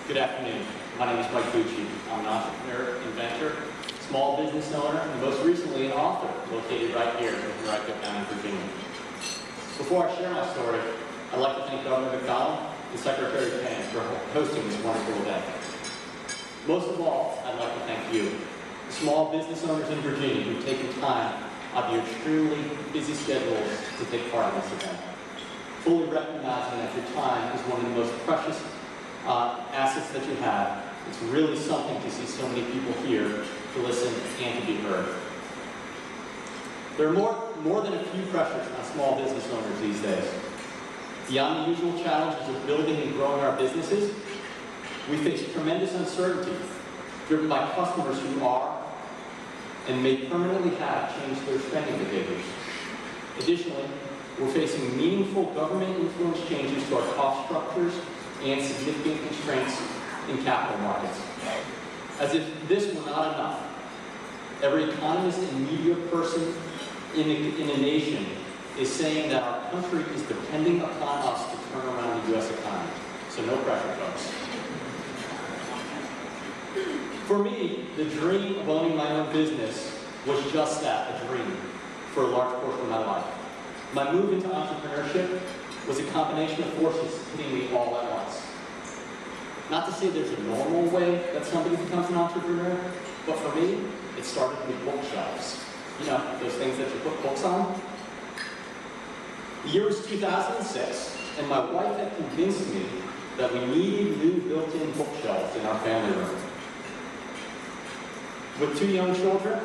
Good afternoon. My name is Mike Bucci. I'm an entrepreneur, inventor, small business owner, and most recently an author located right here in Rickoff County, Virginia. Before I share my story, I'd like to thank Governor McDonnell and Secretary Payne for hosting this wonderful event. Most of all, I'd like to thank you, the small business owners in Virginia who've taken time out of your extremely busy schedules to take part in this event. Fully recognizing that your time is one of the most precious assets that you have. It's really something to see so many people here to listen and to be heard. There are more than a few pressures on small business owners these days. Beyond the usual challenges of building and growing our businesses, we face tremendous uncertainty driven by customers who are and may permanently have changed their spending behaviors. Additionally, we're facing meaningful government-influenced changes to our cost structures and significant constraints in capital markets. As if this were not enough, every economist and media person in a nation is saying that our country is depending upon us to turn around the U.S. economy. So no pressure, folks. For me, the dream of owning my own business was just that, a dream, for a large portion of my life. My move into entrepreneurship was a combination of forces hitting me all at once. Not to say there's a normal way that somebody becomes an entrepreneur, but for me, it started with bookshelves. You know, those things that you put books on. The year was 2006, and my wife had convinced me that we needed new built-in bookshelves in our family room. With 2 young children,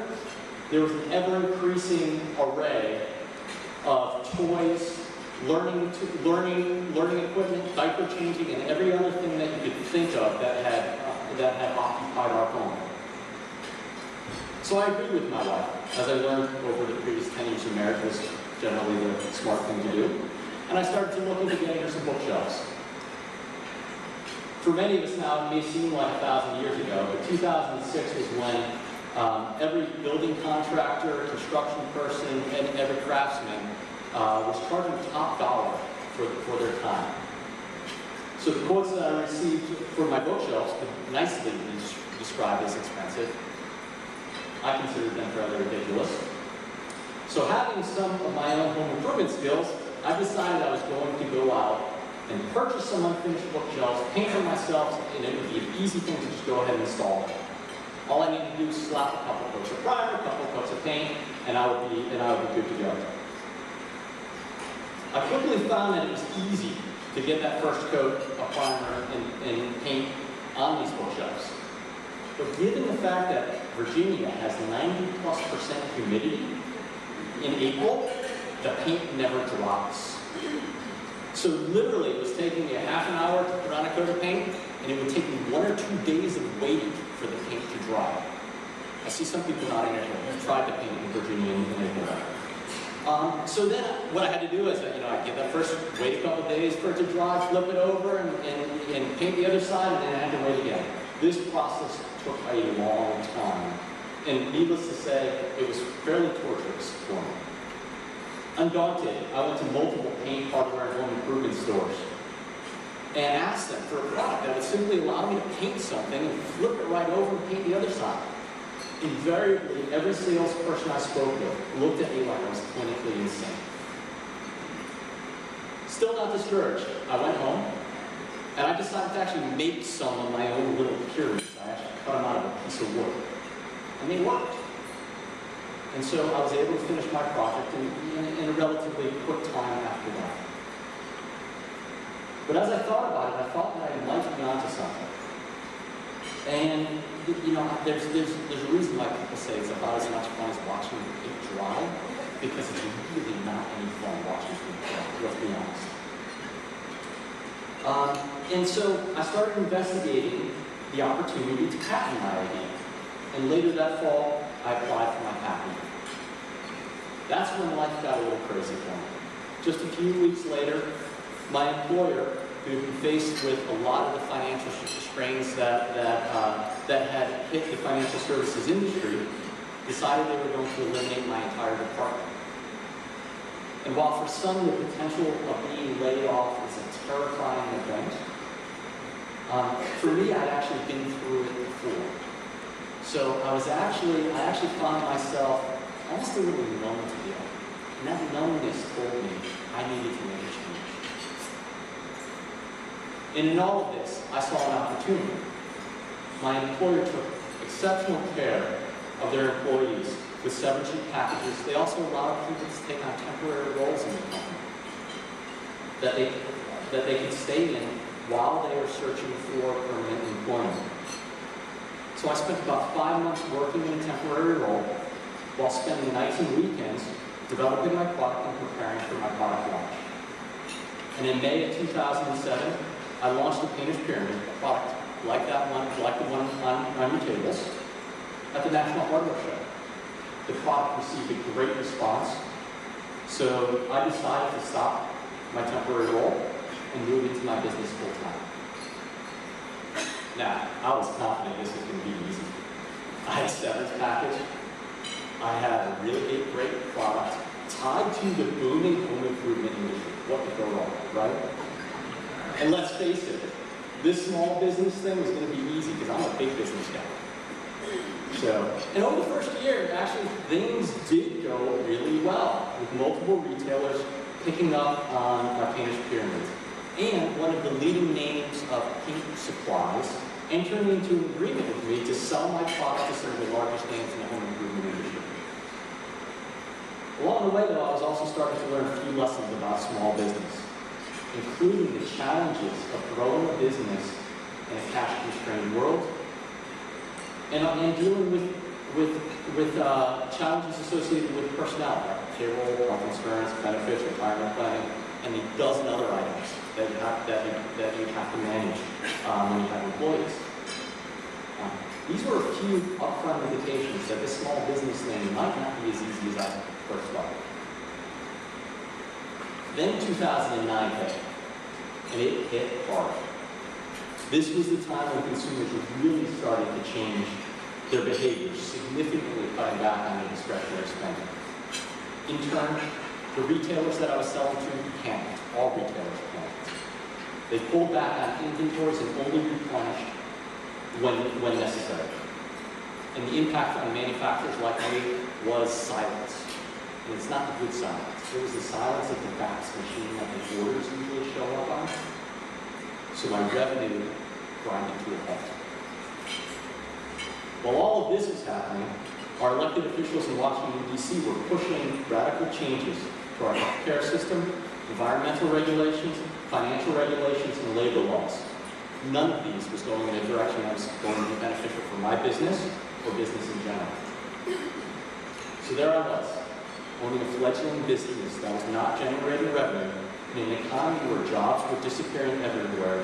there was an ever-increasing array of toys, learning equipment, diaper changing, and every other thing that you could think of that had occupied our home. So I agreed with my wife, as I learned over the previous 10 years of marriage was generally the smart thing to do, and I started to look into getting her some bookshelves. For many of us now, it may seem like 1,000 years ago, but 2006 was when every building contractor, construction person, and every craftsman was charging top dollar for their time. So the quotes that I received for my bookshelves could nicely be described as expensive. I considered them fairly ridiculous. So having some of my own home improvement skills, I decided I was going to go out and purchase some unfinished bookshelves, paint them myself, and it would be an easy thing to just go ahead and install them. All I needed to do was slap a couple coats of primer, a couple coats of paint, and I would be good to go. I quickly found that it was easy to get that first coat of primer and paint on these bookshelves. But given the fact that Virginia has 90+% humidity in April, the paint never dries. So literally, it was taking me a half an hour to put on a coat of paint, and it would take me 1 or 2 days of waiting for the paint to dry. I see some people nodding their head. I've tried to paint in Virginia in April. So then what I had to do is, I'd get that first, wait a couple days for it to dry, flip it over, and paint the other side, and then I had to wait again. This process took a long time, and needless to say, it was fairly torturous for me. Undaunted, I went to multiple paint, hardware, and home improvement stores and asked them for a product that would simply allow me to paint something and flip it right over and paint the other side. Invariably, every salesperson I spoke with looked at me like I was clinically insane. Still not discouraged, I went home and I decided to actually make some of my own little pyramids. I actually cut them out of a piece of wood, and they worked. And so I was able to finish my project in a relatively quick time after that. But as I thought about it, I thought that I might be onto something. And there's a reason why people say it's about as much fun as watching it dry, because it's really not any fun watching it dry, let's be honest. And so I started investigating the opportunity to patent my idea. And later that fall, I applied for my patent. That's when life got a little crazy for me. Just a few weeks later, my employer, who had been faced with a lot of the financial strains that had hit the financial services industry, decided they were going to eliminate my entire department. And while for some the potential of being laid off is a terrifying event, For me, I'd actually been through it before. So I actually found myself almost a little numb to the idea. And that numbness told me I needed to make a change. And in all of this, I saw an opportunity. My employer took exceptional care of their employees with severance packages. They also allowed people to take on temporary roles in the company that they could stay in while they were searching for permanent employment. So I spent about 5 months working in a temporary role while spending nights and weekends developing my product and preparing for my product launch. And in May of 2007, I launched the Painter's Pyramid, a product like that one, like the one on your tables, at the National Hardware Show. The product received a great response, so I decided to stop my temporary role and move into my business full-time. Now, I was confident this was going to be easy. I had a severance package. I had a really great product tied to the booming home improvement industry. What could go wrong, right? And let's face it, this small business thing was going to be easy because I'm a big business guy. So, and over the first year, actually, things did go really well, with multiple retailers picking up on our Painter's Pyramid. And one of the leading names of paint supplies entering into an agreement with me to sell my product to some of the largest names in the home improvement industry. Along the way, though, I was also starting to learn a few lessons about small business, including the challenges of growing a business in a cash-constrained world, and dealing with challenges associated with personnel, like payroll, health insurance, benefits, retirement planning, and a dozen other items that you have to manage when you have employees. These were a few upfront indications that this small business thing might not be as easy as I first thought. Then 2009 hit, and it hit hard. This was the time when consumers were really starting to change their behaviors, significantly cutting back on their discretionary spending. In turn, the retailers that I was selling to panicked. All retailers panicked. They pulled back on inventories and only replenished when necessary. And the impact on manufacturers like me was silence. And it's not the good silence. It was the silence of the fax machine that the orders usually show up on. So my revenue grinded to a halt. While all of this was happening, our elected officials in Washington, D.C. were pushing radical changes to our healthcare system, environmental regulations, financial regulations, and labor laws. None of these was going in a direction that was going to be beneficial for my business or business in general. So there I was, owning a fledgling business that was not generating revenue in an economy where jobs were disappearing everywhere,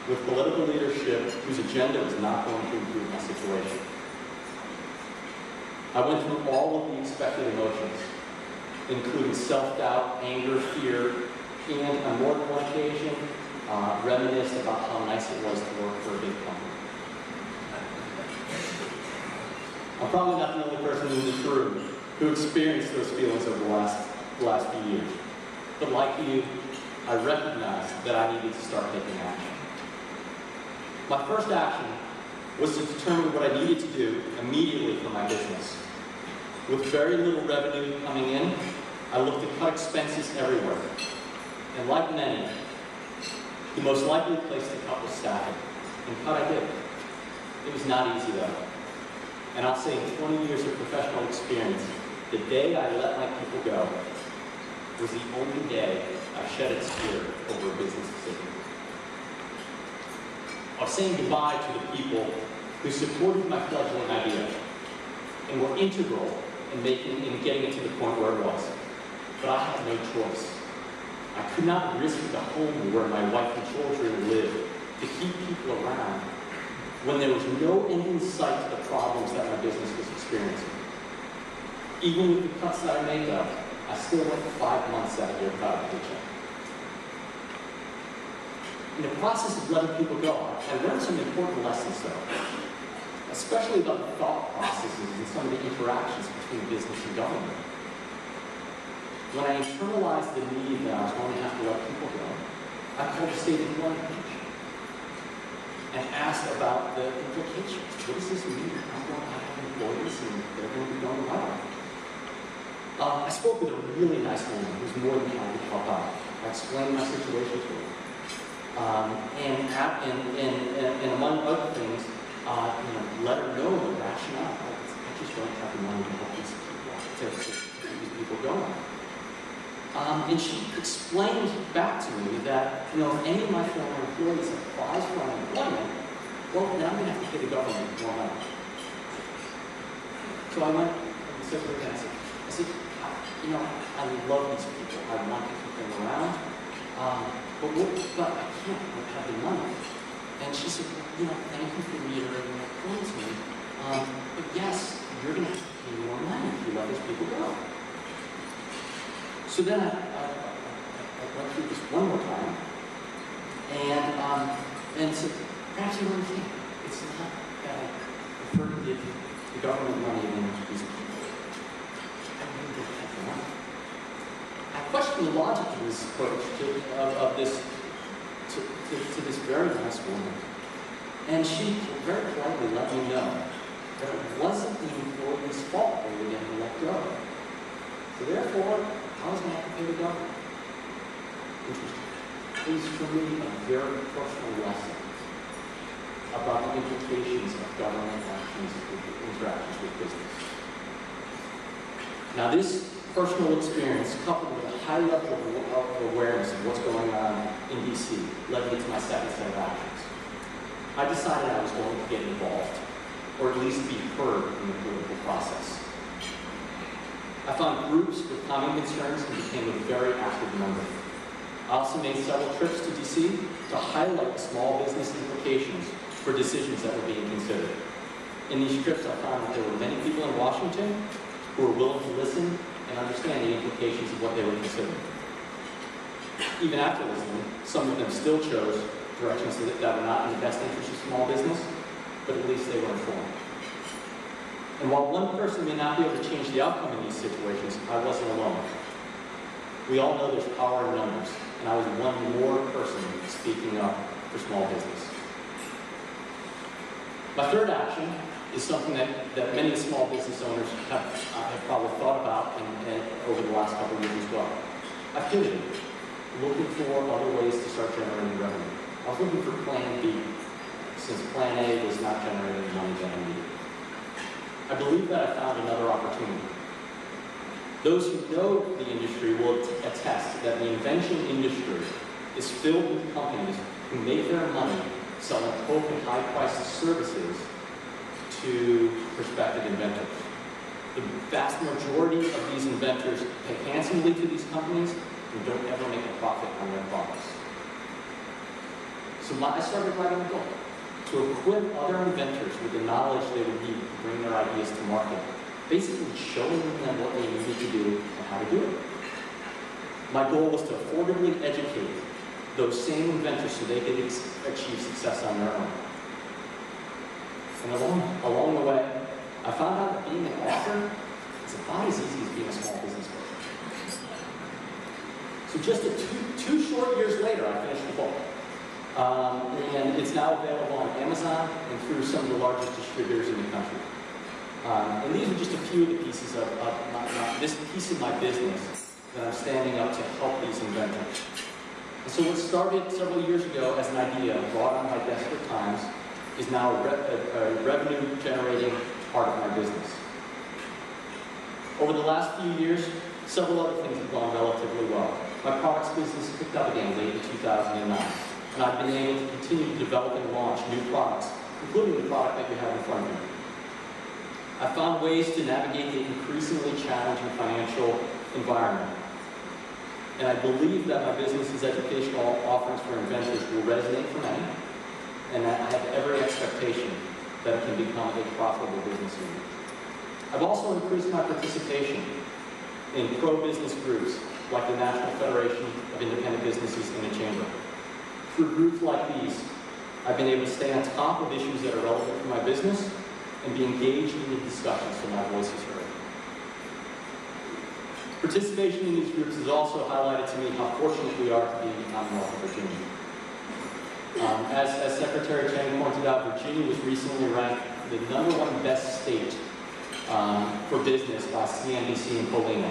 with political leadership whose agenda was not going to improve my situation. I went through all of the expected emotions, including self-doubt, anger, fear, and on more than one occasion, reminisced about how nice it was to work for a big company. I'm probably not the only person in this room who experienced those feelings over the last few years. But like you, I recognized that I needed to start taking action. My first action was to determine what I needed to do immediately for my business. With very little revenue coming in, I looked to cut expenses everywhere. And like many, the most likely place to cut was staffing. And cut I did. It was not easy though. And I'll say in 20 years of professional experience, the day I let my people go was the only day I shed a tear over a business decision. I was saying goodbye to the people who supported my fledgling idea and were integral in getting it to the point where it was. But I had no choice. I could not risk the home where my wife and children lived to keep people around when there was no end in sight to the problems that my business was experiencing. Even with the cuts that I made though, I still went 5 months that year without a paycheck. In the process of letting people go, I learned some important lessons though, especially about the thought processes and some of the interactions between business and government. When I internalized the need that I was going to have to let people go, I called a state employment commission. and asked about the implications. What does this mean? I'm going to have employees and they're going to be going well. I spoke with a really nice woman who's more than happy to help out. I explained my situation to her. And among other things, let her know the rationale. I just don't have the money to help these people, to keep these people going. And she explained back to me that, if any of my former employees applies for unemployment, well, then I'm going to have to pay the government more money. So I went and said to her, I said, I love these people. I want to keep them around. But I can't have the money. And she said, thank you for reiterating that point to me. But yes, you're going to have to pay more money if you let those people go. So then I went through this one more time, and said, perhaps you understand, it's not that I prefer to give the government money than these people. I really don't have the money. I questioned the logic of this approach to this very nice woman. And she very politely let me know that it wasn't the employee's fault they were getting let go. So therefore, I was going to have to pay the government. Interesting. It was for me a very personal lesson about the implications of government actions and interactions with business. Now this personal experience, coupled with a high level of awareness of what's going on in DC, led me to my second set of actions. I decided I was going to get involved, or at least be heard in the political process. I found groups with common concerns and became a very active member. I also made several trips to DC to highlight the small business implications for decisions that were being considered. In these trips, I found that there were many people in Washington who were willing to listen and understand the implications of what they were considering. Even after listening, some of them still chose directions that were not in the best interest of small business, but at least they were informed. And while one person may not be able to change the outcome in these situations, I wasn't alone. We all know there's power in numbers, and I was one more person speaking up for small business. My third action is something that many small business owners have probably thought about and over the last couple of years as well. I pivoted, looking for other ways to start generating revenue. I was looking for Plan B, since Plan A was not generating the money that I needed. I believe that I found another opportunity. Those who know the industry will attest that the invention industry is filled with companies who make their money selling hope and high-priced services to prospective inventors. The vast majority of these inventors pay handsomely to these companies and don't ever make a profit on their products. So I started writing a book to equip other inventors with the knowledge they would need to bring their ideas to market, basically showing them what they needed to do and how to do it. My goal was to affordably educate those same inventors so they could achieve success on their own. And along the way, I found out that being an author is about as easy as being a small business person. So just two short years later, I finished the book. And it's now available on Amazon and through some of the largest distributors in the country. And these are just a few of the pieces of this piece of my business that I'm standing up to help these inventors. And so what started several years ago as an idea brought on by desperate times is now a revenue-generating part of my business. Over the last few years, several other things have gone relatively well. My products business picked up again late in 2009. And I've been able to continue to develop and launch new products, including the product that you have in front of you. I found ways to navigate the increasingly challenging financial environment. And I believe that my business's educational offerings for inventors will resonate for many, and that I have every expectation that it can become a profitable business unit. I've also increased my participation in pro-business groups like the National Federation of Independent Businesses and the Chamber. Through groups like these, I've been able to stay on top of issues that are relevant for my business and be engaged in the discussions so my voice is heard. Participation in these groups has also highlighted to me how fortunate we are to be in the Commonwealth of Virginia. As Secretary Chang pointed out, Virginia was recently ranked the #1 best state for business by CNBC and Polina.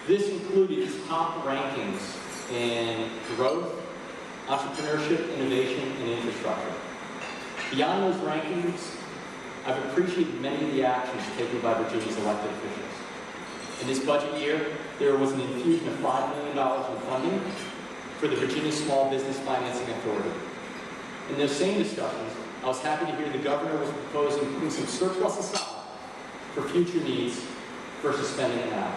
This included top rankings in growth, entrepreneurship, innovation, and infrastructure. Beyond those rankings, I've appreciated many of the actions taken by Virginia's elected officials. In this budget year, there was an infusion of $5 million in funding for the Virginia Small Business Financing Authority. In those same discussions, I was happy to hear the governor was proposing putting some surplus aside for future needs versus spending it now.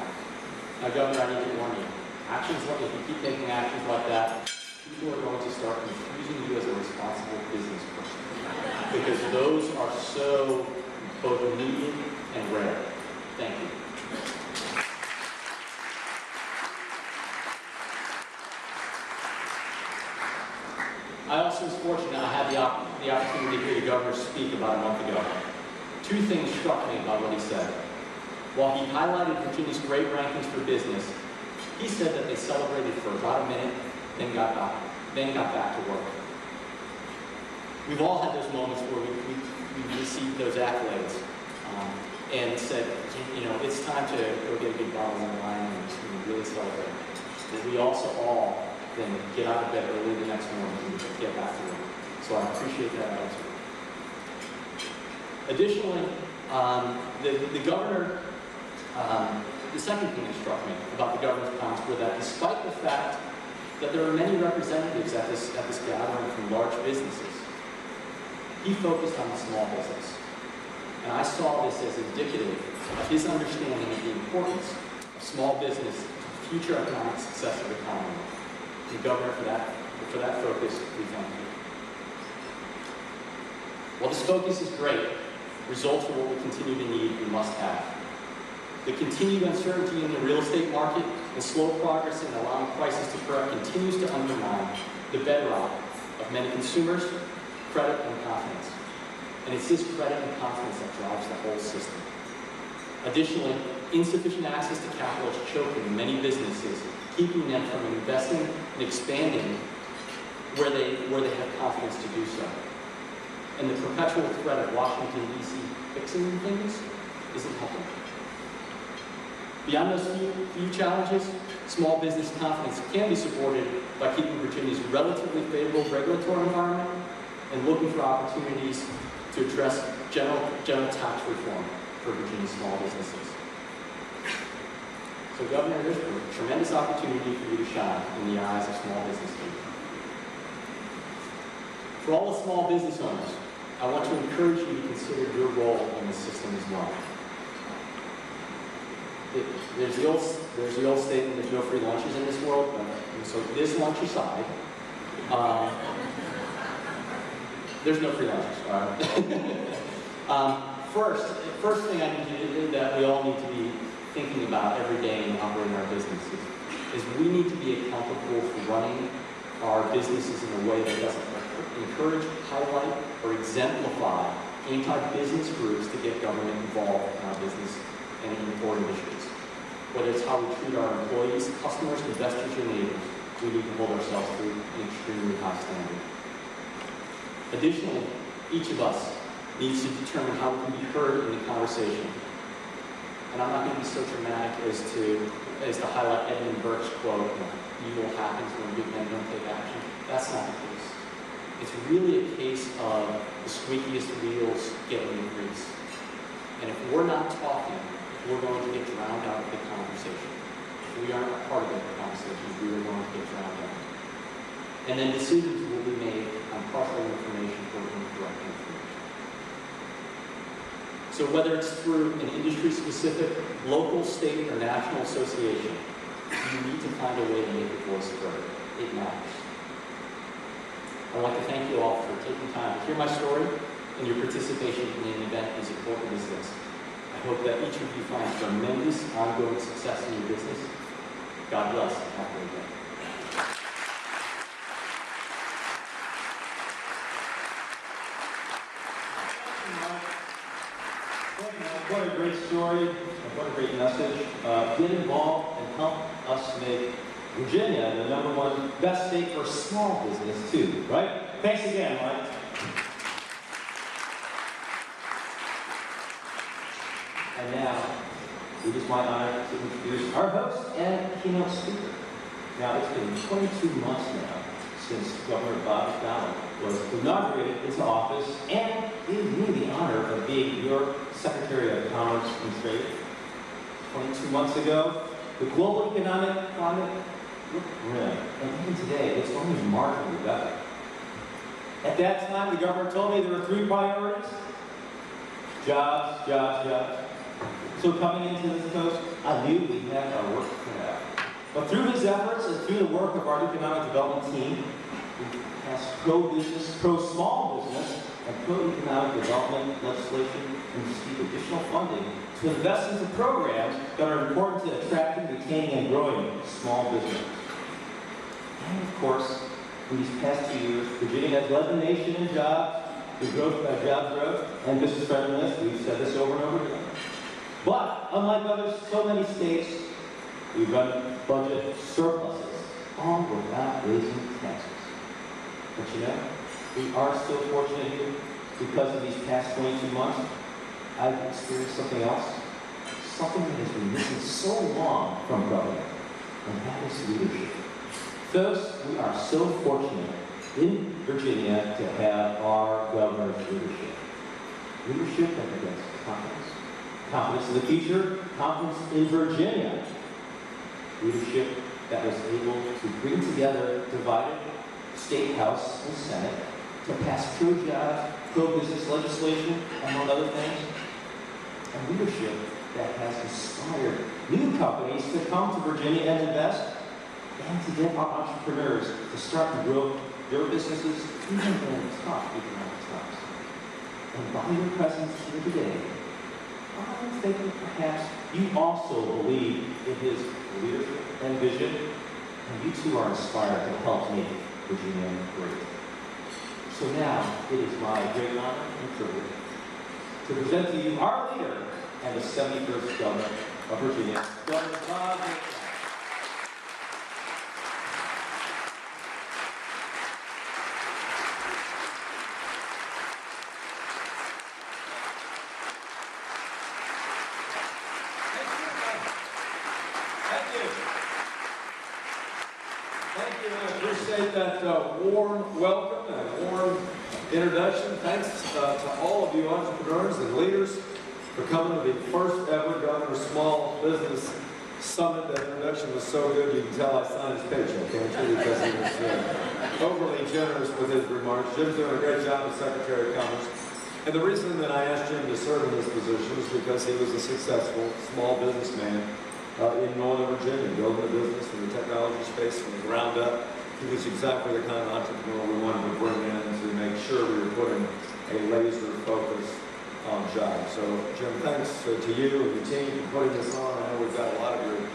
Now, Governor, I need to warn you, if you keep taking actions like that, people are going to start confusing you as a responsible business person. Because those are so both needed and rare. Thank you. I also was fortunate I had the opportunity to hear the governor speak about a month ago. Two things struck me about what he said. While he highlighted Virginia's great rankings for business, he said that they celebrated for about a minute, then got back to work. We've all had those moments where we received those accolades and said, you know, it's time to go get a big bottle of wine and really celebrate. But we also all then get out of bed early the next morning and get back to work. So I appreciate that attitude. Additionally, the governor, the second thing that struck me about the governor's comments were that despite the fact that there are many representatives at this gathering from large businesses, he focused on the small business. And I saw this as indicative of his understanding of the importance of small business to the future economic success of the economy. And Governor, for that focus, we thank you. While this focus is great, results are what we continue to need and must have. The continued uncertainty in the real estate market and slow progress in allowing prices to correct continues to undermine the bedrock of many consumers' credit and confidence. And it's this credit and confidence that drives the whole system. Additionally, insufficient access to capital is choking many businesses, keeping them from investing and expanding where they have confidence to do so. And the perpetual threat of Washington, D.C. fixing things isn't helping. Beyond those few challenges, small business confidence can be supported by keeping Virginia's relatively favorable regulatory environment and looking for opportunities to address general tax reform for Virginia small businesses. So, Governor, there's a tremendous opportunity for you to shine in the eyes of small business people. For all the small business owners, I want to encourage you to consider your role in the system as well. There's the old statement, there's no free lunches in this world, so this lunch aside, there's no free lunches, all right? First thing that we all need to be thinking about every day in operating our businesses is we need to be accountable for running our businesses in a way that doesn't encourage, highlight, or exemplify anti-business groups to get government involved in our business and or initiatives. Whether it's how we treat our employees, customers, investors, or neighbors, we need to hold ourselves to an extremely high standard. Additionally, each of us needs to determine how we can be heard in the conversation. And I'm not going to be so dramatic as to highlight Edmund Burke's quote, evil happens when good men don't take action. That's not the case. It's really a case of the squeakiest wheels getting the grease. And if we're not talking, we're going to get drowned out of the conversation. If we aren't a part of the conversation, we are going to get drowned out. And then decisions will be made on partial information or incorrect information. So whether it's through an industry-specific, local, state, or national association, you need to find a way to make your voice heard. It matters. I'd like to thank you all for taking time to hear my story and your participation in an event as important as this. I hope that each of you find tremendous ongoing success in your business. God bless and have a great day. What a great story, what a great message. Get involved and help us make Virginia the #1 best state for small business too, right? Thanks again, Mike. And now, it is my honor to introduce our host and keynote speaker. Now, it's been 22 months now since Governor Bob McDonnell was inaugurated into office and gave me the honor of being your Secretary of Commerce and Trade. 22 months ago, the global economic climate looked grim, and even today, it's only marginally better. At that time, the governor told me there were 3 priorities: jobs, jobs, jobs. So coming into this coast, I knew we had our work cut out. But through his efforts and through the work of our economic development team, we passed pro-business, pro-small business, and pro-economic development legislation and received additional funding to invest into programs that are important to attracting, retaining, and growing small business. And of course, in these past 2 years, Virginia has led the nation in jobs, job growth, and business friendliness. We've said this over and over again. But unlike so many states, we've run budget surpluses, all without raising taxes. But you know, we are still fortunate here because of these past 22 months. I've experienced something else, something that has been missing so long from government, and that is leadership. Folks, we are so fortunate in Virginia to have our governor's leadership. Leadership that begins confidence. Confidence in the future, confidence in Virginia. Leadership that was able to bring together divided State House and Senate to pass pro-jobs, pro-business legislation, among other things. And leadership that has inspired new companies to come to Virginia and invest, and to get our entrepreneurs to start and grow their businesses even in tough economic times. And by your presence here today, I'm thinking perhaps you also believe in his leadership and vision, and you too are inspired to help make Virginia great. So now, it is my great honor and privilege to present to you our leader and the 71st Governor of Virginia, Governor Bob McDonnell. That warm welcome and warm introduction. Thanks to all of you entrepreneurs and leaders for coming to the first ever Governor Small Business Summit. That introduction was so good you can tell I signed his paycheck, can't you? Because he was overly generous with his remarks. Jim's doing a great job as Secretary of Commerce. And the reason that I asked Jim to serve in this position is because he was a successful small businessman in Northern Virginia, building a business in the technology space from the ground up. He was exactly the kind of entrepreneur we wanted to bring in to make sure we were putting a laser focus on jobs. So, Jim, thanks to you and your team for putting this on. I know we've got a lot of your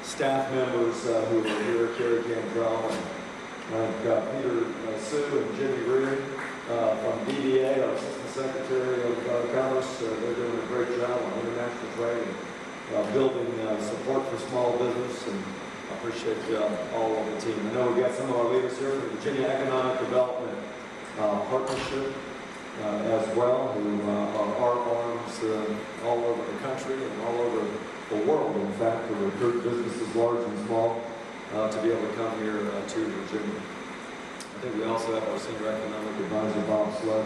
staff members who are here, Kerry Cantrell, and Peter Sue and Jimmy Reed from DDA, our Assistant Secretary of Commerce. They're doing a great job on international trade and building support for small business. And I appreciate all of the team. I know we've got some of our leaders here from the Virginia Economic Development Partnership as well, who are our arms all over the country and all over the world, in fact, to recruit businesses large and small to be able to come here to Virginia. I think we also have our Senior Economic Advisor, Bob Slug,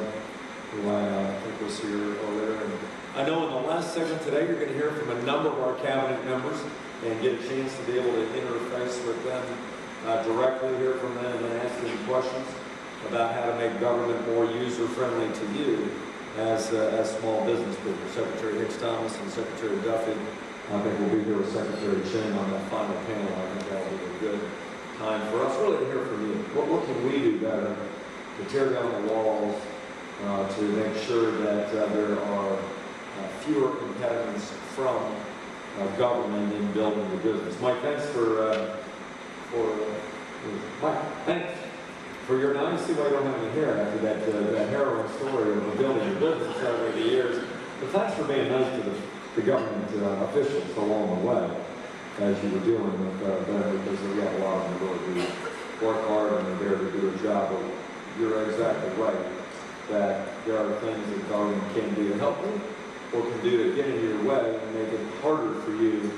who I think was here earlier. And I know in the last segment today, you're going to hear from a number of our cabinet members and get a chance to be able to interface with them directly, hear from them, and then ask them questions about how to make government more user-friendly to you as small business people. Secretary Hicks Thomas and Secretary Duffy, I think we'll be here with Secretary Chin on that final panel. I think that'll be a good time for us really to hear from you. What can we do better to tear down the walls, to make sure that there are fewer impediments from government in building the business. Mike, thanks thanks for now you see why you don't have any hair after that harrowing story of building a business over the years. But thanks for being nice to the government officials along the way as you were dealing with them, because we have a lot of them really do work hard and they're there to do a job. But you're exactly right that there are things that government can do to help you or can do to get in your way and make it harder for you to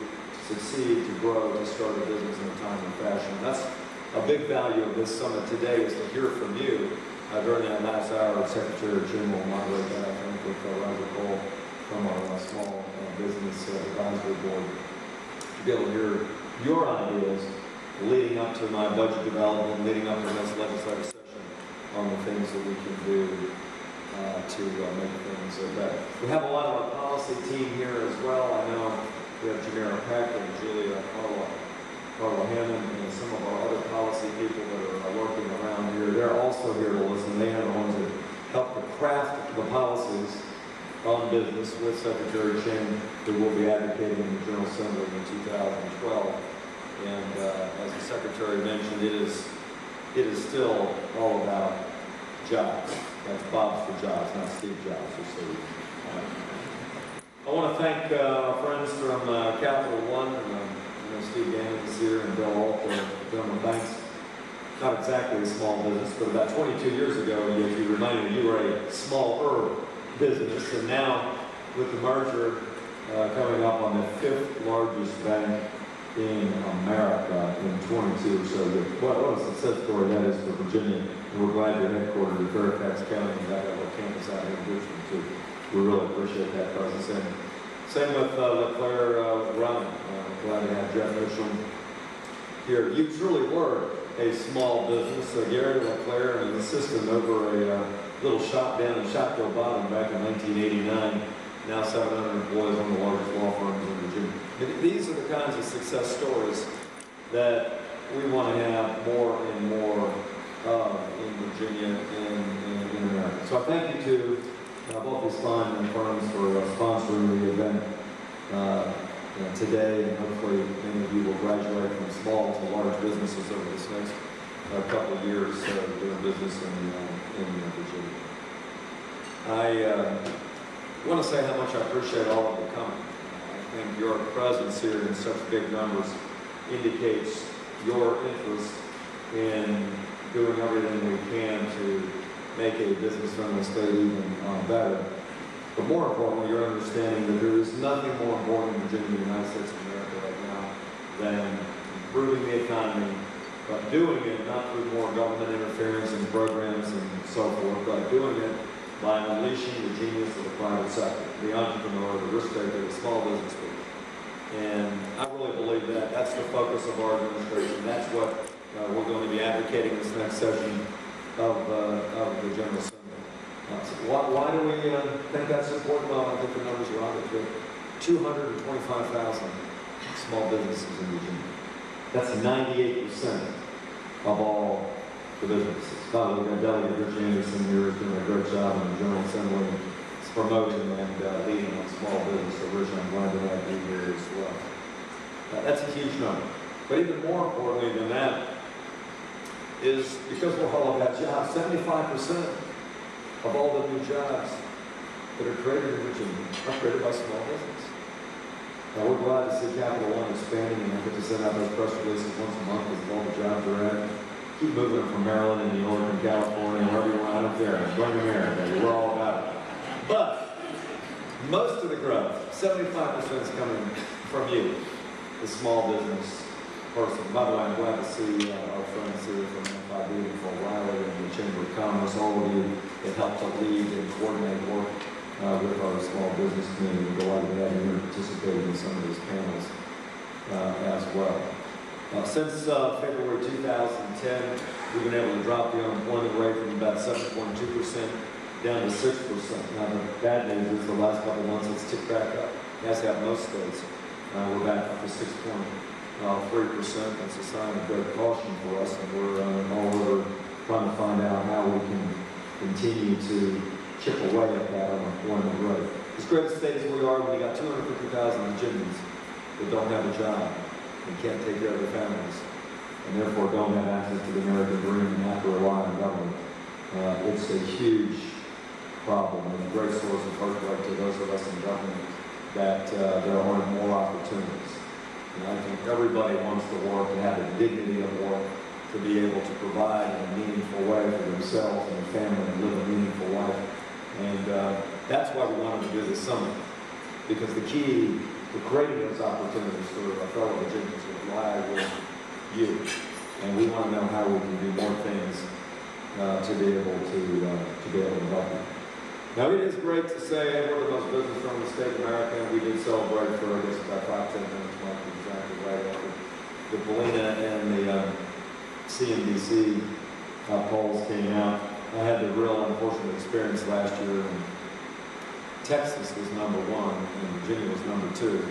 succeed, to grow, to start a business in a timely fashion. That's a big value of this summit today, is to hear from you. During that last hour, Secretary General moderate that, I think, with Roger Cole from our small business advisory board, to be able to hear your ideas leading up to my budget development, leading up to the next legislative session on the things that we can do to make things better. We have a lot of our policy team here as well. I know we have Janera Peck and Julia Carla Hammond and some of our other policy people that are working around here. They're also here to listen. They are the ones that help to craft the policies on business with Secretary Chen, who will be advocating in the General Assembly in 2012. And as the Secretary mentioned, it is still all about jobs. That's Bob's for jobs, not Steve Jobs, just so you know. I want to thank our friends from Capital One, and Steve Gannon is here, and Bill Alt, Government Banks. Not exactly a small business, but about 22 years ago, you reminded me you were a smaller business, and now with the merger coming up on the 5th largest bank in America in 22 or so years. What a success story that is for Virginia. And we're glad you're headquartered in Fairfax County and got our campus out here in Richmond too. We really appreciate that presence. And same with LeClaire Running. Glad to have Jeff Mitchell here. You truly were a small business. Gary LeClaire and an assistant over a little shop down in Shopkill Bottom back in 1989. Now 700 employees, one of the largest law firms in Virginia. These are the kinds of success stories that we want to have more and more of in Virginia and in America. So I thank you to both these fine firms for sponsoring the event today, and hopefully many of you will graduate from small to large businesses over this next couple of years doing business in Virginia. I want to say how much I appreciate all of you coming. I think your presence here in such big numbers indicates your interest in doing everything we can to make a business-friendly state even better. But more importantly, your understanding that there is nothing more important in Virginia, the United States of America right now, than improving the economy, but doing it not through more government interference and programs and so forth, but doing it by unleashing the genius of the private sector, the entrepreneur, the risk-taker, the small business people. And I really believe that that's the focus of our administration. That's what we're going to be advocating this next session of the General Assembly. So why do we think that's important? Well, I think the numbers are on it. 225,000 small businesses in Virginia. That's 98% of all the businesses. By the way, we've got Delegate Rich Anderson here who's doing a great job in the General Assembly promoting and leading on small business. So Rich, I'm glad to have you here as well. That's a huge number. But even more importantly than that is because we're all about jobs, 75% of all the new jobs that are created in Virginia are created by small business. Now, we're glad to see Capital One expanding and get to send out those press releases once a month with all the jobs are at. Keep moving from Maryland and New York and California, wherever you want, I don't care. Bring them here, baby. We're all about it. But most of the growth, 75% is coming from you, the small business person. By the way, I'm glad to see our friends here from FIB and from Wiley and the Chamber of Commerce, all of you that helped to lead and coordinate work with our small business community. We're delighted to have you here participating in some of these panels as well. Since February 2010, we've been able to drop the unemployment rate from about 7.2% down to 6%. Now, the bad news is the last couple of months it's ticked back up, as have most states. We're back up to 6.3%. That's a sign of great caution for us, and we're all over trying to find out how we can continue to chip away at that unemployment rate. As great a state as we are, when you got 250,000 Virginians that don't have a job and can't take care of their families, and therefore don't have access to the American dream and have to rely on government. It's a huge problem and a great source of heartbreak to those of us in government that there aren't more opportunities. And I think everybody wants to work and have the dignity of work to be able to provide in a meaningful way for themselves and their family and live a meaningful life. And that's why we wanted to do this summit, because the key to creating those opportunities for our fellow Virginians will lie with you. And we want to know how we can do more things to be able to help you. Now, it is great to say, hey, we're the most business-friendly state in America, and we did celebrate for, I guess, about 5-10 minutes, might be exactly right after the Bullina and the CNBC polls came out. I had the real unfortunate experience last year, and Texas was #1, and Virginia was #2.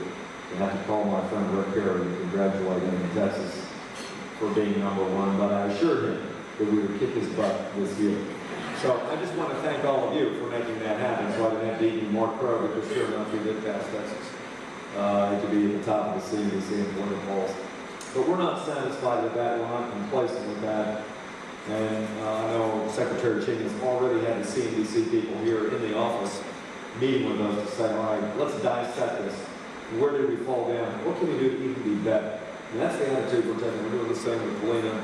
I have to call my friend Rick Perry and congratulate him in Texas for being #1, but I assured him that we would kick his butt this year. So I just want to thank all of you for making that happen, so I didn't have to eat any more crow, because sure enough, we did pass Texas to be at the top of the CNBC and political polls. But we're not satisfied with that, we're not complacent with that. And I know Secretary Cheney has already had the CNBC people here in the office meeting with us to say, all right, let's dissect this. Where did we fall down? What can we do to even be better? And that's the attitude we're taking. We're doing the same with Bullina,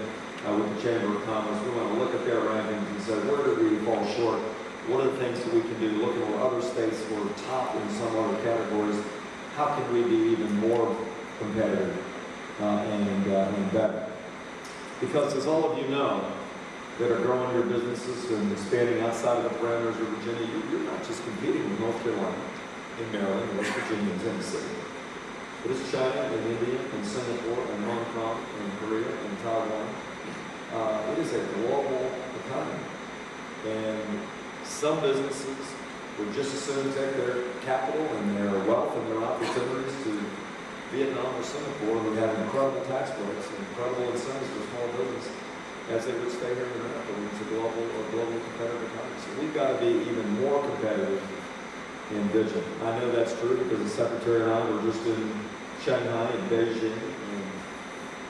with the Chamber of Commerce. We want to look at their rankings and say, where did we fall short? What are the things that we can do? Look at where other states were top in some other categories. How can we be even more competitive and better? Because as all of you know, that are growing your businesses and expanding outside of the parameters of Virginia, you're not just competing with North Carolina, in Maryland, and West Virginia, and Tennessee. But it's China, and India, and Singapore, and Hong Kong, and Korea, and Taiwan. It is a global economy. And some businesses would just as soon take their capital and their wealth and their opportunities to Vietnam or Singapore, who have incredible tax breaks and incredible incentives for small business, as they would stay here in America when it's a global competitive economy. So we've got to be even more competitive in vision. I know that's true because the Secretary and I were just in Shanghai and Beijing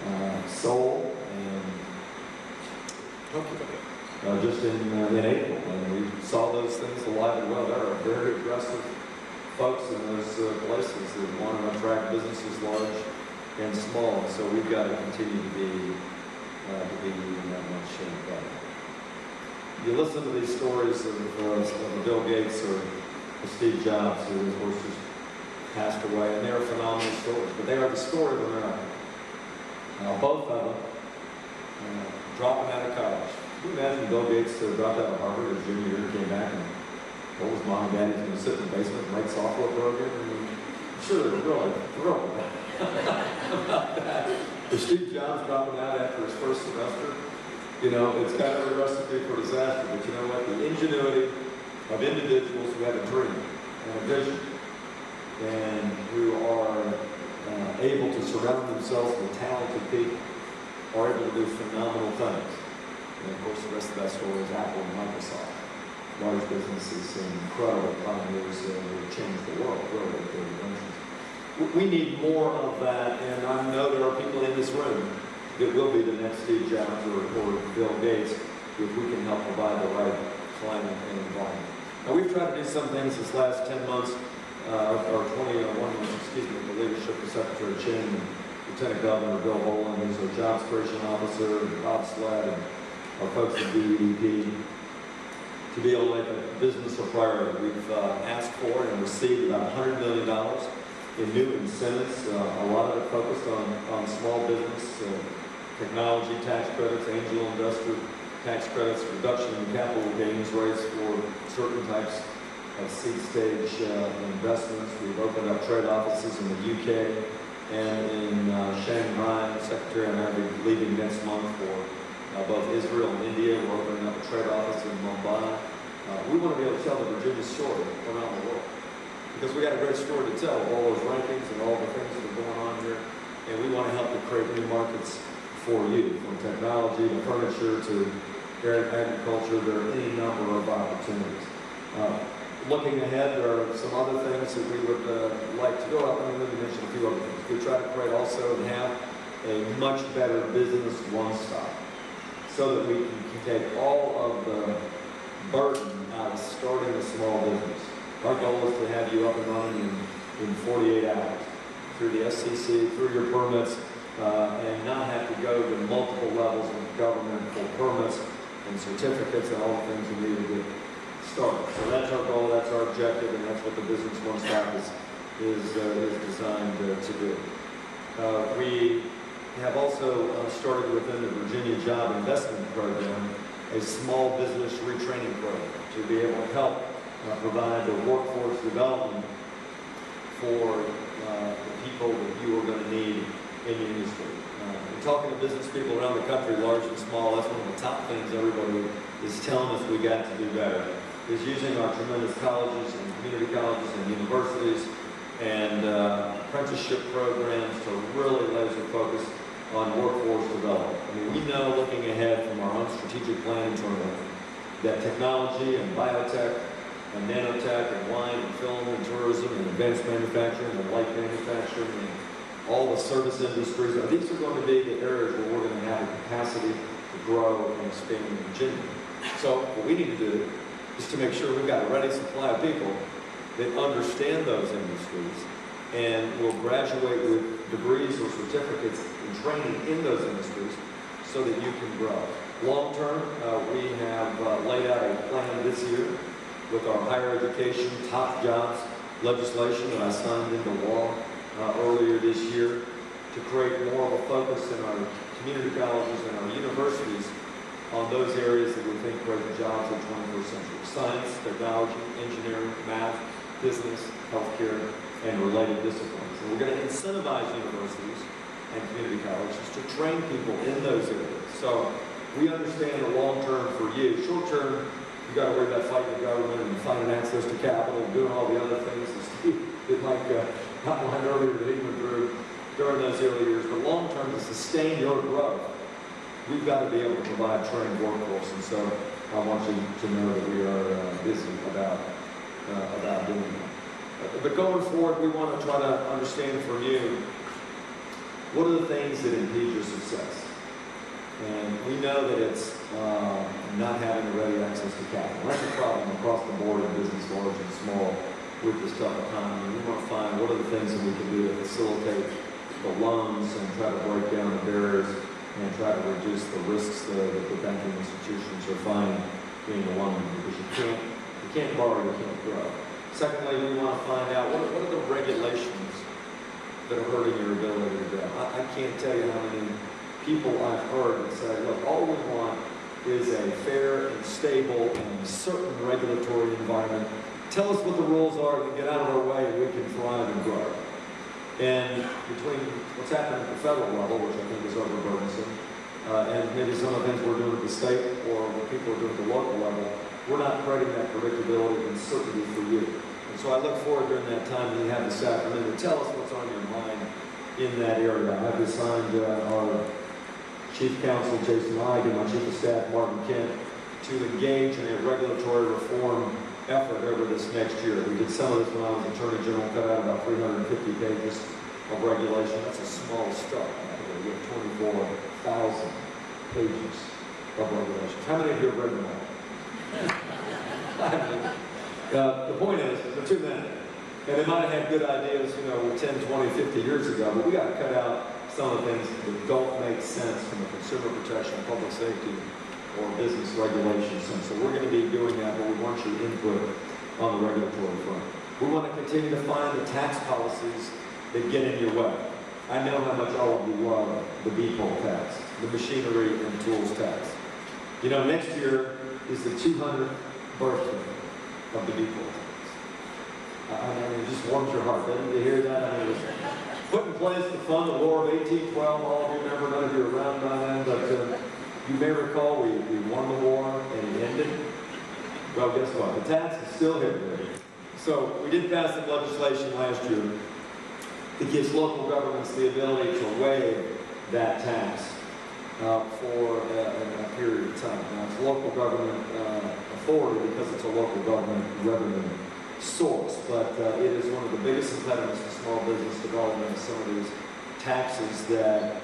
and Seoul and Tokyo just in April, and we saw those things alive and well. There are very aggressive folks in those places that want to attract businesses large and small. So we've got to continue to be even that much better. You listen to these stories of Bill Gates or Steve Jobs, who of course just passed away, and they're phenomenal stories, but they are the story of America. Both of them dropping out of college. Can you imagine Bill Gates dropped out of Harvard his junior year, came back and told his mom and dad he's going to sit in the basement and write software programs? I'm sure they were really thrilled about that. Steve Jobs dropping out after his first semester, it's kind of a recipe for disaster. But you know what? The ingenuity of individuals who have a dream and a vision and who are able to surround themselves with talented people are able to do phenomenal things. And of course, the rest of that story is Apple and Microsoft. Large businesses and incredible pioneers that will change the world, really, with their inventions. We need more of that, and I know there are people in this room that will be the next Steve Jobs or Bill Gates if we can help provide the right climate and environment. Now, we've tried to do some things this last 10 months, or 21 months, with the leadership of Secretary Chin and Lieutenant Governor Bill Boland, who's our Jobs Creation Officer, and Bob Sled, and our folks at DEP, to be able to make a business a priority. We've asked for and received about $100 million in new incentives, a lot of it focused on small business, technology tax credits, angel investor tax credits, reduction in capital gains rates for certain types of seed stage investments. We've opened up trade offices in the UK and in Shanghai. Secretary and I will be leaving next month for both Israel and India. We're opening up a trade office in Mumbai. We want to be able to tell the Virginia story around the world, because we got a great story to tell of all those rankings and all the things that are going on here, and we want to help to create new markets for you, from technology to furniture to agriculture. There are any number of opportunities. Looking ahead, there are some other things that we would like to go up, and let me mention a few other things. We try to create also and have a much better business one-stop, so that we can take all of the burden out of starting a small business. Our goal is to have you up and running in 48 hours through the SCC, through your permits, and not have to go to multiple levels of government for permits and certificates and all the things you need to get started. So that's our goal, that's our objective, and that's what the Business One Stop is designed to do. We have also started within the Virginia Job Investment Program a small business retraining program to be able to help provide the workforce development for the people that you are going to need in the industry. We're talking to business people around the country, large and small. That's one of the top things everybody is telling us we got to do better, is using our tremendous colleges and community colleges and universities and apprenticeship programs to really laser focus on workforce development. I mean, we know, looking ahead from our own strategic plan internally, that technology and biotech and nanotech and wine and film and tourism and advanced manufacturing and light manufacturing and all the service industries, these are going to be the areas where we're going to have the capacity to grow and expand in Virginia. So what we need to do is to make sure we've got a ready supply of people that understand those industries and will graduate with degrees or certificates in training in those industries so that you can grow. Long term, we have laid out a plan this year with our higher education, top jobs legislation that I signed into law earlier this year to create more of a focus in our community colleges and our universities on those areas that we think create jobs in the 21st century. Science, technology, engineering, math, business, healthcare, and related disciplines. And we're going to incentivize universities and community colleges to train people in those areas. So we understand the long term for you. Short term, you've got to worry about fighting the government and finding access to capital and doing all the other things that Steve did outlined earlier that he went through during those early years. But long term, to sustain your growth, we've got to be able to provide trained workforce. And so I want you to know that we are busy about doing that. But going forward, we want to try to understand from you, what are the things that impede your success? And we know that it's not having the ready access to capital. That's a problem across the board in business, large and small, with this tough economy. We want to find what are the things that we can do to facilitate the loans and try to break down the barriers and try to reduce the risks that the banking institutions are finding being a loan, because you can't borrow, you can't grow. Secondly, we want to find out what are the regulations that are hurting your ability to grow. I can't tell you how many people I've heard that say, look, all we want is a fair and stable and certain regulatory environment. Tell us what the rules are and get out of our way and we can thrive and grow. And between what's happening at the federal level, which I think is overburdensome, and maybe some of the things we're doing at the state or what people are doing at the local level, we're not creating that predictability and certainty for you. And so I look forward during that time that you have this afternoon to tell us what's on your mind in that area. I've assigned our Chief Counsel, Jason Hyde, and my Chief of Staff, Martin Kent, to engage in a regulatory reform effort over this next year. We did some of this when I was Attorney General, cut out about 350 pages of regulation. That's a small start. We have 24,000 pages of regulation. How many of you have read them all? The point is, they're too many. And they might have had good ideas, 10, 20, 50 years ago, but we got to cut out some of the things that don't make sense from a consumer protection, public safety, or business regulation sense. So we're going to be doing that, but we want your input on the regulatory front. We want to continue to find the tax policies that get in your way. I know how much all of you love the B-poll tax, the machinery and tools tax. Next year is the 200th birthday of the B-poll tax. I mean, it just warms your heart, doesn't it, to hear that? I mean, it was put in place to fund the War of 1812. All of you remember, none of you were around by then, but you may recall we won the war and it ended. Well, guess what? The tax is still here today. So we did pass some legislation last year that gives local governments the ability to waive that tax for a period of time. Now, it's local government authority because it's a local government revenue source, but it is one of the biggest impediments to small business development, some of these taxes that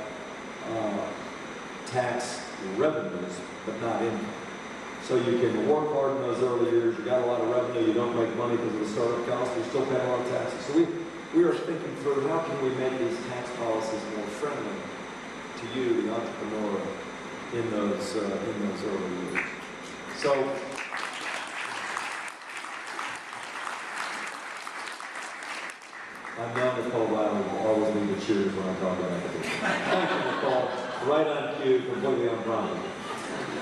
tax revenues, but not income. So you can work hard in those early years, you got a lot of revenue, you don't make money because of the startup costs, you're still paying a lot of taxes. So we are thinking through how can we make these tax policies more friendly to you, the entrepreneur, in those early years. So I know Nicole Riley will always lead the cheers when I talk about academia. Thank you, Nicole. Right on cue, completely on promise.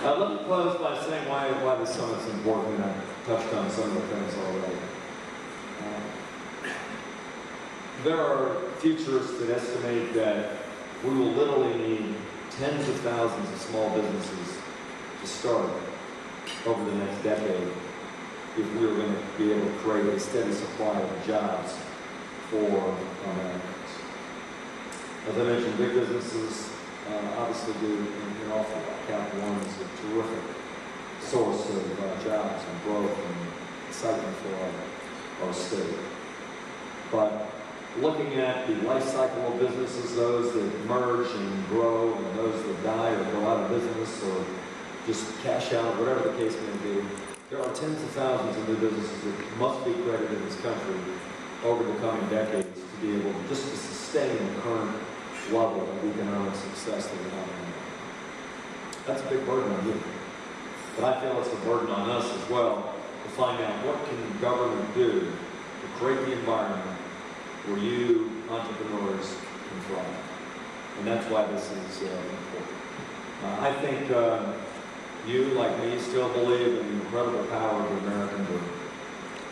Let me close by saying why this summit's important, and I've touched on some of the things already. There are futurists that estimate that we will literally need tens of thousands of small businesses to start over the next decade if we are going to be able to create a steady supply of jobs for Americans. As I mentioned, big businesses obviously do an awful lot. Capital One is a terrific source of jobs and growth and excitement for our state. But looking at the life cycle of businesses, those that merge and grow, and those that die or go out of business or just cash out, whatever the case may be, there are tens of thousands of new businesses that must be created in this country over the coming decades to be able to just to sustain the current level of economic success that we have now. That's a big burden on you. But I feel it's a burden on us as well to find out what can government do to create the environment where you entrepreneurs can thrive. And that's why this is important. I think you, like me, still believe in the incredible power of the American dream.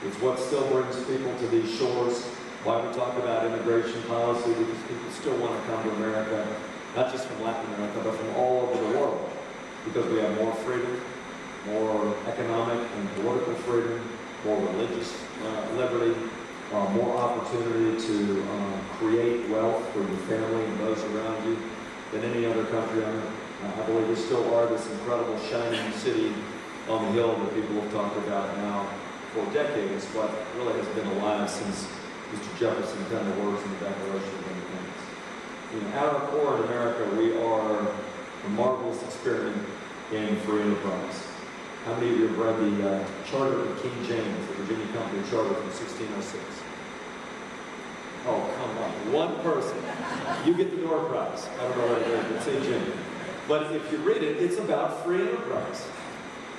It's what still brings people to these shores. Why we talk about immigration policy, because people still want to come to America, not just from Latin America, but from all over the world. Because we have more freedom, more economic and political freedom, more religious liberty, more opportunity to create wealth for your family and those around you than any other country on earth. I believe we still are this incredible shining city on the hill that people have talked about now for decades, but really has been alive since Mr. Jefferson penned the words in the Declaration of Independence. At our core in America, we are a marvelous experiment in free enterprise. How many of you have read the Charter of King James, the Virginia Company Charter from 1606? Oh, come on. One person. You get the door prize. I don't know what it is, but say Jimmy. But if you read it, it's about free enterprise.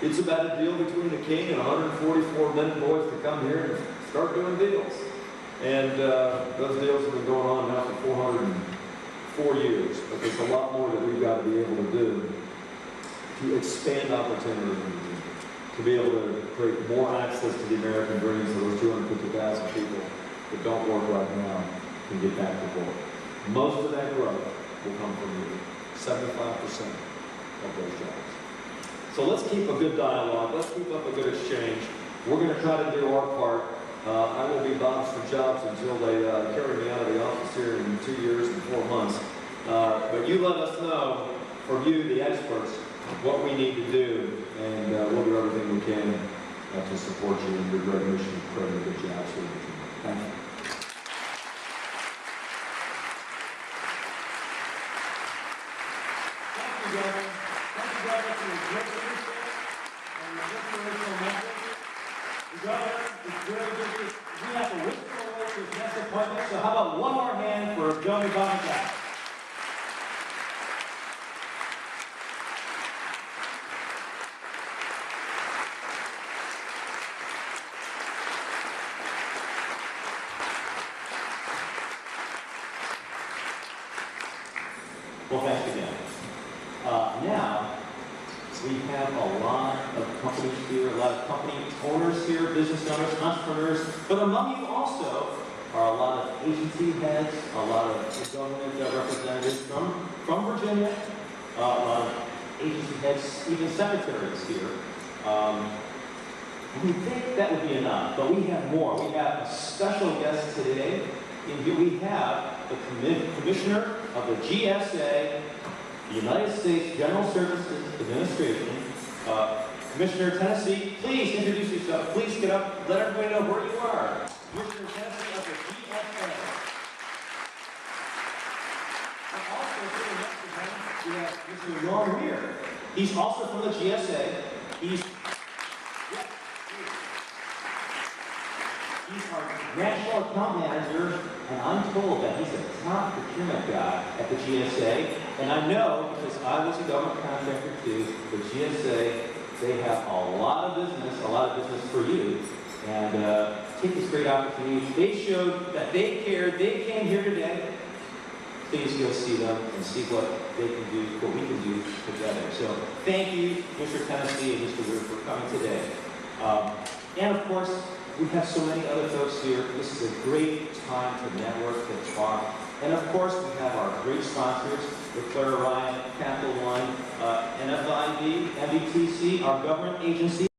It's about a deal between the king and 144 men and boys to come here and start doing deals. And those deals have been going on now for 404 years. But there's a lot more that we've got to be able to do to expand opportunity, to be able to create more access to the American dreams of those 250,000 people that don't work right now can get back to work. Most of that growth will come from you. 75% of those jobs. So let's keep a good dialogue. Let's keep up a good exchange. We're going to try to do our part. I will be Bob's for jobs until they carry me out of the office here in 2 years and 4 months. But you let us know, from you, the experts, what we need to do, and we'll do everything we can to support you in your great mission of creating good jobs here in Virginia. Thank you. Thank you, Governor, for your great leadership and your inspirational message. The Governor is very busy. We have to whisk him away to his next appointment, so how about one more hand for Governor Bob McDonnell? Well, thanks again. Now, we have a lot of companies here, a lot of company owners here, business owners, entrepreneurs, but among you also are a lot of agency heads, a lot of government representatives from Virginia, a lot of agency heads, even secretaries here. We think that would be enough, but we have more. We have a special guest today. In here we have the Commissioner of the GSA, the United States General Services Administration, Commissioner Tennessee. Please introduce yourself. Please get up. Let everybody know where you are. Commissioner Tennessee of the GSA. And also sitting next to him, we have Mr. Norm Weir. He's also from the GSA. He's national account manager, and I'm told that he's a top procurement guy at the GSA. And I know, because I was a government contractor too, the GSA, they have a lot of business for you. And take this great opportunity. They showed that they cared. They came here today. Please go see them and see what they can do, what we can do together. So thank you, Mr. Tennessee and Mr. Weir, for coming today. And of course, we have so many other folks here. This is a great time to network, to talk. And of course, we have our great sponsors, Clara Ryan, Capital One, NFIB, MVTC, our government agency.